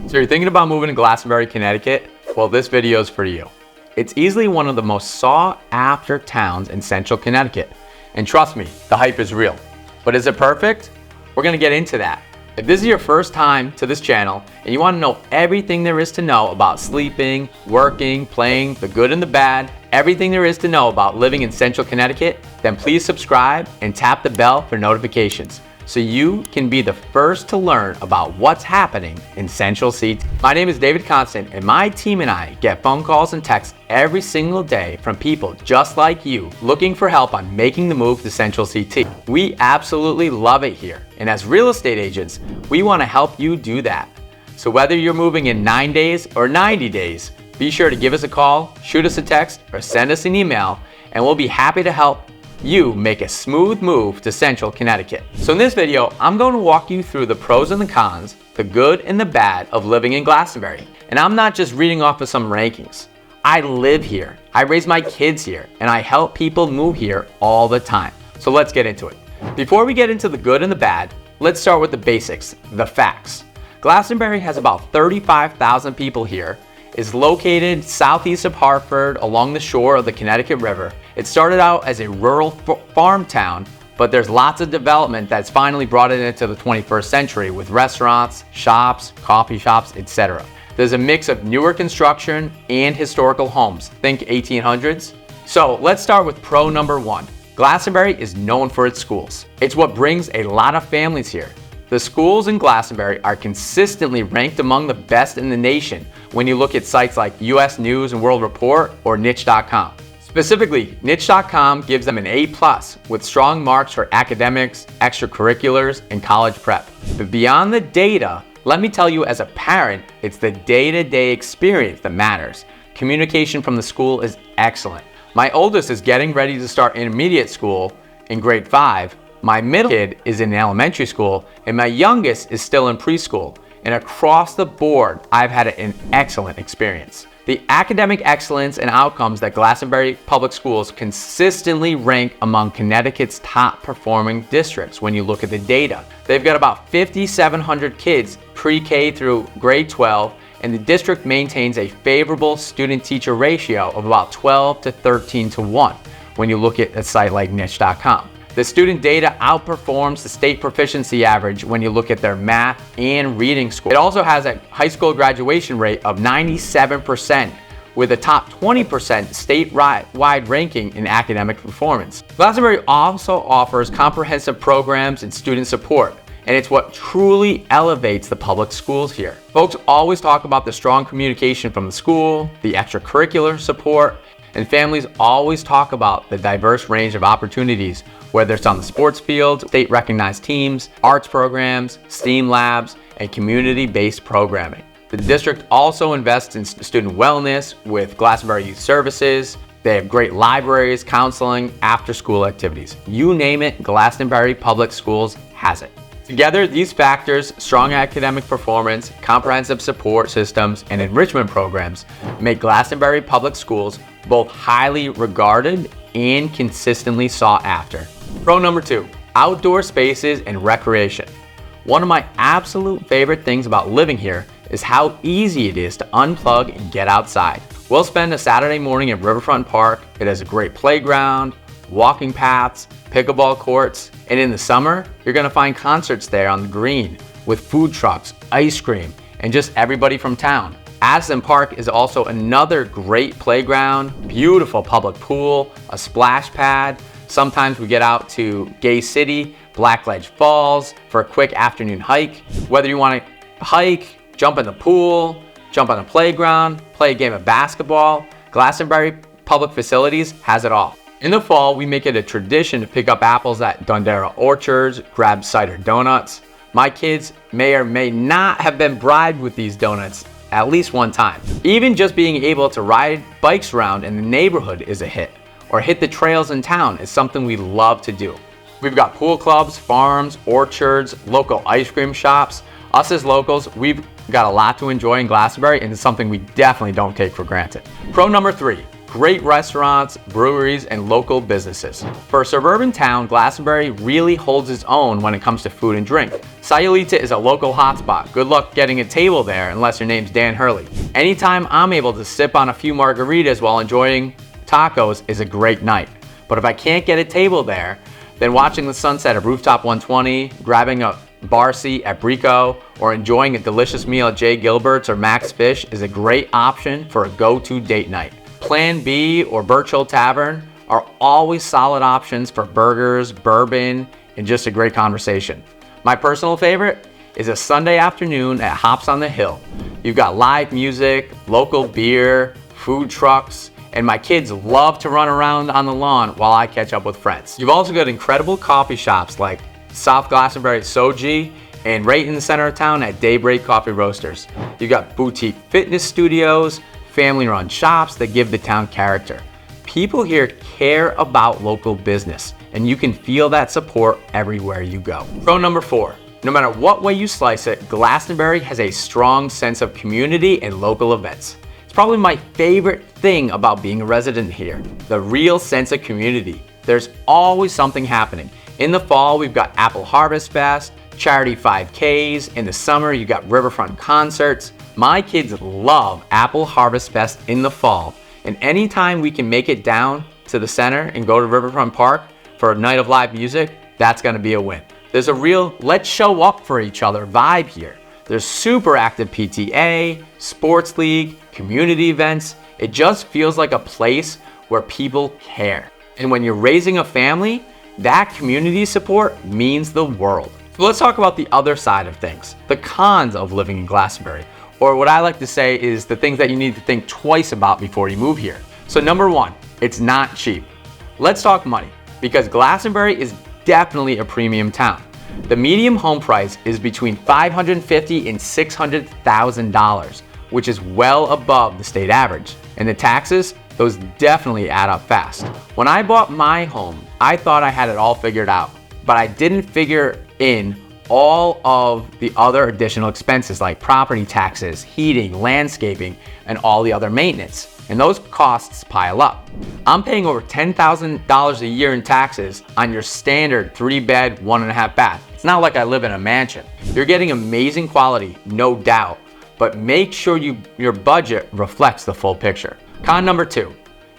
So you're thinking about moving to Glastonbury, Connecticut? Well, this video is for you. It's easily one of the most sought after towns in central Connecticut. And trust me, the hype is real. But is it perfect? We're gonna get into that. If this is your first time to this channel and you wanna know everything there is to know about sleeping, working, playing, the good and the bad, everything there is to know about living in central Connecticut, then please subscribe and tap the bell for notifications, so you can be the first to learn about what's happening in Central CT. My name is David Constant, and my team and I get phone calls and texts every single day from people just like you looking for help on making the move to Central CT. We absolutely love it here, and as real estate agents, we want to help you do that. So whether you're moving in 9 days or 90 days, be sure to give us a call, shoot us a text, or send us an email, and we'll be happy to help you make a smooth move to central Connecticut. So in this video, I'm going to walk you through the pros and the cons, the good and the bad of living in Glastonbury. And I'm not just reading off of some rankings. I live here, I raise my kids here, and I help people move here all the time. So let's get into it. Before we get into the good and the bad, let's start with the basics, the facts. Glastonbury has about 35,000 people here, is located southeast of Hartford along the shore of the Connecticut River. It started out as a rural farm town, but there's lots of development that's finally brought it into the 21st century with restaurants, shops, coffee shops, etc. There's a mix of newer construction and historical homes, think 1800s. So let's start with pro number one. Glastonbury is known for its schools. It's what brings a lot of families here. The schools in Glastonbury are consistently ranked among the best in the nation when you look at sites like US News and World Report or niche.com. Specifically, niche.com gives them an A+ with strong marks for academics, extracurriculars, and college prep. But beyond the data, let me tell you as a parent, it's the day-to-day experience that matters. Communication from the school is excellent. My oldest is getting ready to start intermediate school in grade 5. My middle kid is in elementary school, and my youngest is still in preschool. And across the board, I've had an excellent experience. The academic excellence and outcomes that Glastonbury Public Schools consistently rank among Connecticut's top performing districts when you look at the data. They've got about 5,700 kids pre-K through grade 12, and the district maintains a favorable student-teacher ratio of about 12 to 13 to 1 when you look at a site like niche.com. The student data outperforms the state proficiency average when you look at their math and reading score. It also has a high school graduation rate of 97%, with a top 20% statewide ranking in academic performance. Glastonbury also offers comprehensive programs and student support, and it's what truly elevates the public schools here. Folks always talk about the strong communication from the school, the extracurricular support, and families always talk about the diverse range of opportunities, whether it's on the sports field, state-recognized teams, arts programs, STEAM labs, and community-based programming. The district also invests in student wellness with Glastonbury Youth Services. They have great libraries, counseling, after-school activities. You name it, Glastonbury Public Schools has it. Together, these factors, strong academic performance, comprehensive support systems, and enrichment programs make Glastonbury Public Schools both highly regarded and consistently sought after. Pro number two, outdoor spaces and recreation. One of my absolute favorite things about living here is how easy it is to unplug and get outside. We'll spend a Saturday morning at Riverfront Park. It has a great playground, walking paths, pickleball courts, and in the summer, you're gonna find concerts there on the green with food trucks, ice cream, and just everybody from town. Addison Park is also another great playground, beautiful public pool, a splash pad. Sometimes we get out to Gay City, Blackledge Falls for a quick afternoon hike. Whether you wanna hike, jump in the pool, jump on the playground, play a game of basketball, Glastonbury Public Facilities has it all. In the fall, we make it a tradition to pick up apples at Dondera Orchards, grab cider donuts. My kids may or may not have been bribed with these donuts at least one time. Even just being able to ride bikes around in the neighborhood is a hit, or hit the trails in town is something we love to do. We've got pool clubs, farms, orchards, local ice cream shops. Us as locals, we've got a lot to enjoy in Glastonbury, and it's something we definitely don't take for granted. Pro number three, great restaurants, breweries, and local businesses. For a suburban town, Glastonbury really holds its own when it comes to food and drink. Sayulita is a local hotspot. Good luck getting a table there unless your name's Dan Hurley. Anytime I'm able to sip on a few margaritas while enjoying tacos is a great night. But if I can't get a table there, then watching the sunset at Rooftop 120, grabbing a bar seat at Brico, or enjoying a delicious meal at Jay Gilbert's or Max Fish is a great option for a go-to date night. Plan B or Birch Tavern are always solid options for burgers, bourbon, and just a great conversation. My personal favorite is a Sunday afternoon at Hops on the Hill. You've got live music, local beer, food trucks, and my kids love to run around on the lawn while I catch up with friends. You've also got incredible coffee shops like South Glastonbury Soji, and right in the center of town at Daybreak Coffee Roasters. You've got boutique fitness studios, family-run shops that give the town character. People here care about local business, and you can feel that support everywhere you go. Pro number 4, no matter what way you slice it, Glastonbury has a strong sense of community and local events. It's probably my favorite thing about being a resident here, the real sense of community. There's always something happening. In the fall, we've got Apple Harvest Fest, charity 5Ks. In the summer, you got Riverfront concerts. My kids love Apple Harvest Fest in the fall. And anytime we can make it down to the center and go to Riverfront Park for a night of live music, that's gonna be a win. There's a real let's show up for each other vibe here. There's super active PTA, sports league, community events. It just feels like a place where people care. And when you're raising a family, that community support means the world. So let's talk about the other side of things, the cons of living in Glastonbury, or what I like to say is the things that you need to think twice about before you move here. So number 1, it's not cheap. Let's talk money, because Glastonbury is definitely a premium town. The median home price is between $550,000 and $600,000, which is well above the state average. And the taxes, those definitely add up fast. When I bought my home, I thought I had it all figured out, but I didn't figure in all of the other additional expenses like property taxes, heating, landscaping, and all the other maintenance. And those costs pile up. I'm paying over $10,000 a year in taxes on your standard 3-bed, 1.5 bath. It's not like I live in a mansion. You're getting amazing quality, no doubt, but make sure your budget reflects the full picture. Con number 2,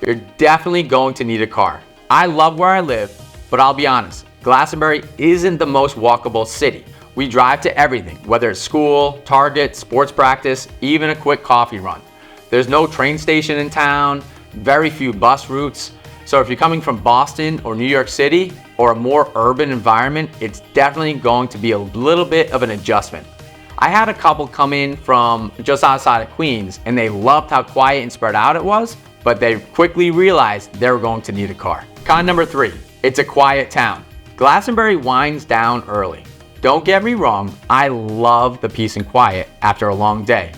you're definitely going to need a car. I love where I live, but I'll be honest, Glastonbury isn't the most walkable city. We drive to everything, whether it's school, Target, sports practice, even a quick coffee run. There's no train station in town, very few bus routes. So if you're coming from Boston or New York City or a more urban environment, it's definitely going to be a little bit of an adjustment. I had a couple come in from just outside of Queens and they loved how quiet and spread out it was, but they quickly realized they were going to need a car. Con number 3, it's a quiet town. Glastonbury winds down early. Don't get me wrong, I love the peace and quiet after a long day.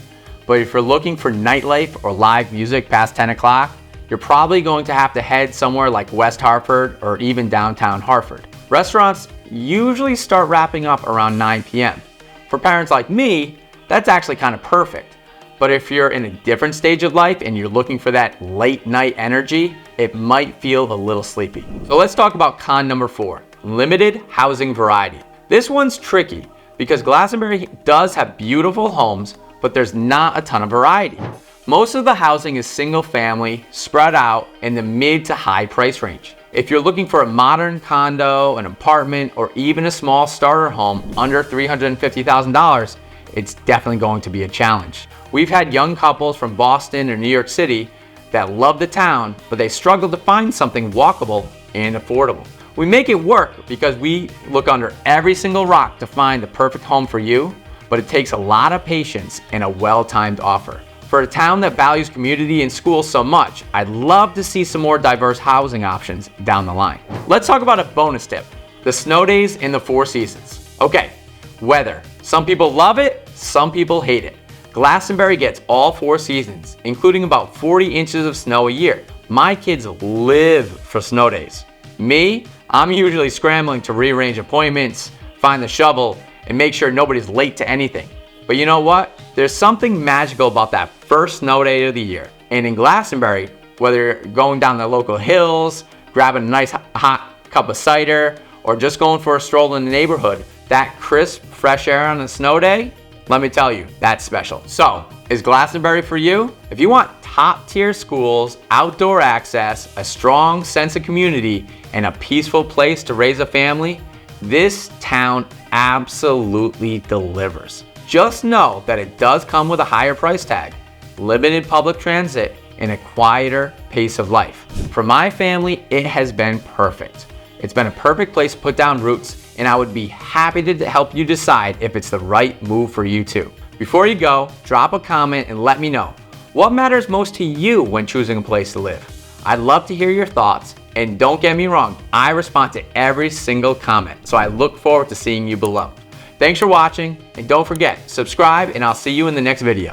But if you're looking for nightlife or live music past 10 o'clock, you're probably going to have to head somewhere like West Hartford or even downtown Hartford. Restaurants usually start wrapping up around 9 p.m. For parents like me, that's actually kind of perfect. But if you're in a different stage of life and you're looking for that late night energy, it might feel a little sleepy. So let's talk about con number 4, limited housing variety. This one's tricky because Glastonbury does have beautiful homes, but there's not a ton of variety. Most of the housing is single family, spread out in the mid to high price range. If you're looking for a modern condo, an apartment, or even a small starter home under $350,000, it's definitely going to be a challenge. We've had young couples from Boston or New York City that love the town, but they struggle to find something walkable and affordable. We make it work because we look under every single rock to find the perfect home for you, but it takes a lot of patience and a well-timed offer. For a town that values community and schools so much, I'd love to see some more diverse housing options down the line. Let's talk about a bonus tip, the snow days in the 4 seasons. Okay, weather. Some people love it, some people hate it. Glastonbury gets all 4 seasons, including about 40 inches of snow a year. My kids live for snow days. Me, I'm usually scrambling to rearrange appointments, find the shovel, and make sure nobody's late to anything. But you know what? There's something magical about that first snow day of the year. And in Glastonbury, Whether you're going down the local hills, grabbing a nice hot cup of cider, or just going for a stroll in the neighborhood, that crisp, fresh air on a snow day, let me tell you, that's special. So, is Glastonbury for you? If you want top tier schools, outdoor access, a strong sense of community, and a peaceful place to raise a family, this town absolutely delivers. Just know that it does come with a higher price tag, limited public transit, and a quieter pace of life. For my family, it has been perfect. It's been a perfect place to put down roots, and I would be happy to help you decide if it's the right move for you too. Before you go, drop a comment and let me know what matters most to you when choosing a place to live. I'd love to hear your thoughts, and don't get me wrong, I respond to every single comment, so I look forward to seeing you below. Thanks for watching, and don't forget, subscribe, and I'll see you in the next video.